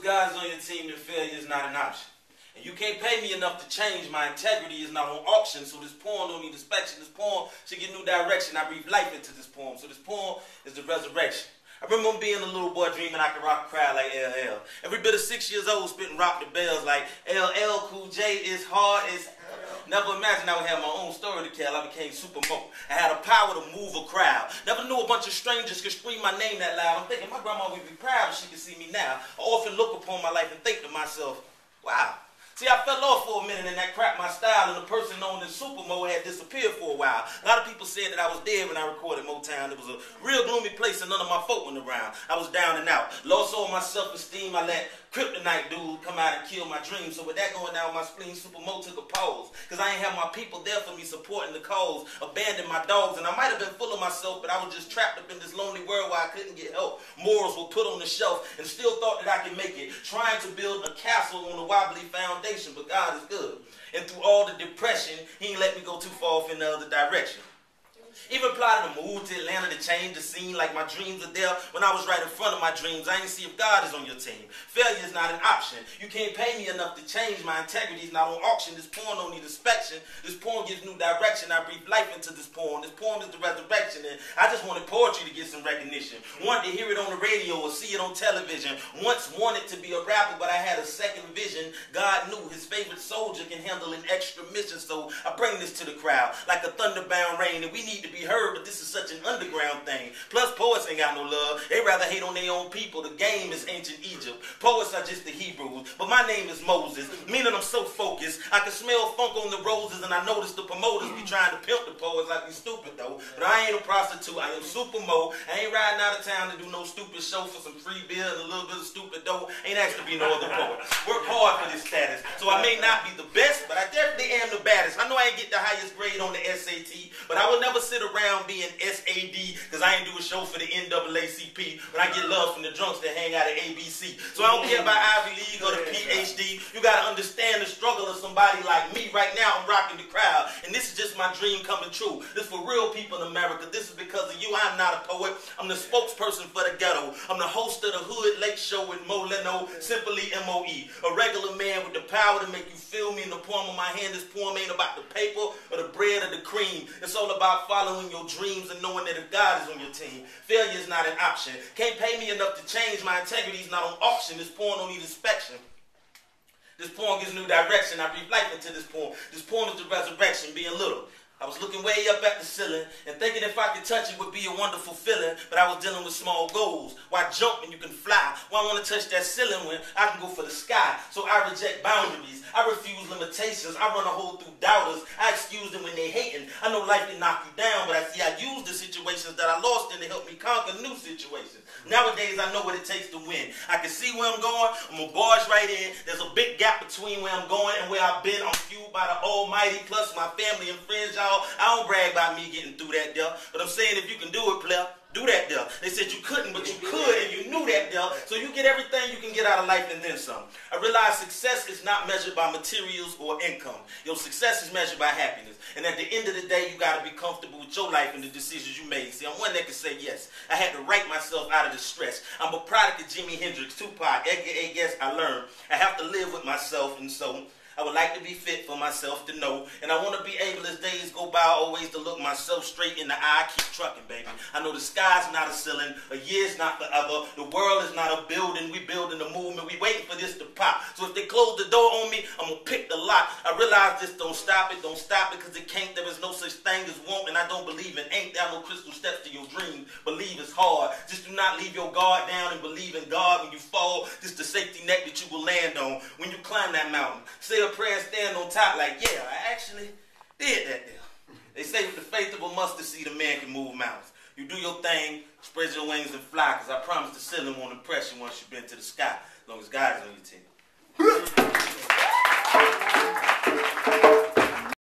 God's on your team, then failure is not an option. And you can't pay me enough to change. My integrity is not on auction, so this poem don't need inspection. This poem should get new direction. I breathe life into this poem. So this poem is the resurrection. I remember being a little boy dreaming I could rock a crowd like LL. Every bit of 6 years old spitting rock the bells like LL Cool J is hard as hell. Never imagined I would have my own story to tell. I became Tubemogul. I had a power to move a crowd. Never knew a bunch of strangers could scream my name that loud. I'm thinking my grandma would be proud if she could see me now. I often look upon my life and think to myself, wow. See, I fell off for a minute and that cracked my style, and the person known as Tubemogul had disappeared for a while. A lot of people said that I was dead when I recorded Motown. It was a real gloomy place and none of my folk went around. I was down and out. Lost all my self-esteem. I let kryptonite dude come out and kill my dreams. So with that going down my spleen, Tubemogul took a pause. Because I ain't have my people there for me supporting the cause. Abandoned my dogs, and I might have been full of myself, but I was just trapped up in this lonely world where I couldn't get help. Morals were put on the shelf and still thought that I could make it. Trying to build a castle on a wobbly foundation, but God is good. And through all the depression, he ain't let me go too far off in the other direction. Even plotted a move to Atlanta to change the scene like my dreams are there. When I was right in front of my dreams, I ain't see if God is on your team. Failure is not an option. You can't pay me enough to change. My integrity is not on auction. This poem don't need inspection. This poem gives new direction. I breathe life into this poem. This poem is the resurrection. And I just wanted poetry to get some recognition. Wanted to hear it on the radio or see it on television. Once wanted to be a rapper, but I had a second vision. God knew his favorite soldier can handle an extra mission. So I bring this to the crowd like a thunderbound rain. And we need to be heard, but this is such an underground thing. Plus, poets ain't got no love. They rather hate on their own people. The game is ancient Egypt. Poets are just the Hebrews, but my name is Moses, meaning I'm so focused. I can smell funk on the roses, and I notice the promoters be trying to pimp the poets like we stupid, though. But I ain't a prostitute. I am Tubemogul. I ain't riding out of town to do no stupid show for some free beer and a little bit of stupid dough. Ain't asked to be no other poet. Work hard for this status. So I may not be the best, but I definitely am the baddest. I know I ain't get the highest grade on the SAT, but I will never sit around being SAD because I ain't do a show for the NAACP, but I get love from the drunks that hang out at ABC. So I don't care about Ivy League or the PhD. You got to understand the struggle of somebody like me. Right now I'm rocking the crowd, and this is just my dream coming true. This for real people in America. This is because of you. I'm not a poet. I'm the spokesperson for the ghetto. I'm the host of the Hood Late Show with Mo Leno, simply M-O-E. A regular man with the power to make you feel me in the palm of my hand. This poem ain't about the paper or the bread or the cream. It's all about following your dreams and knowing that if God is on your team, failure is not an option. Can't pay me enough to change. My integrity is not on auction. This poem don't need inspection. This poem gives new direction. I breathe life into this poem. This poem is the resurrection, being little. I was looking way up at the ceiling and thinking if I could touch it would be a wonderful feeling, but I was dealing with small goals. Why jump when you can fly? Why want to touch that ceiling when I can go for the sky? So I reject boundaries. I refuse limitations. I run a hole through doubters. I excuse them when they hating. I know life can knock you down, but I use the situations that I lost in to help me conquer new situations. Nowadays, I know what it takes to win. I can see where I'm going. I'm gonna barge right in. There's a big gap between where I'm going and where I've been. I'm fueled by the Almighty, plus my family and friends, y'all. I don't brag about me getting through that there, but I'm saying if you can do it, player, do that there. They said you couldn't, but you could, and you knew that there. So you get everything you can get out of life and then some. I realize success is not measured by materials or income. Your success is measured by happiness. And at the end of the day, you got to be comfortable with your life and the decisions you made. See, I'm one that can say yes. I had to write myself out of the stress. I'm a product of Jimi Hendrix, Tupac, Edgar A. Guess I learned. I have to live with myself, and so I would like to be fit for myself to know, and I want to be able as days go by always to look myself straight in the eye. Keep trucking, baby. I know the sky's not a ceiling, a year's not forever, the world is not a building, we building a movement, we waiting for this to pop. So if they close the door on me, I'm going to pick the lock. I realize this don't stop it, because it can't. There is no such thing as won't, and I don't believe in ain't. There are no crystal steps to your dream. Believe it's hard. Just do not leave your guard down and believe in God. When you fall, this the safety net that you will land on. When you climb that mountain, say a prayer and stand on top like, yeah, I actually did that there. They say with the faith of a mustard seed, a man can move mountains. You do your thing, spread your wings and fly, because I promise the ceiling won't impress you once you've been to the sky, as long as God is on your team.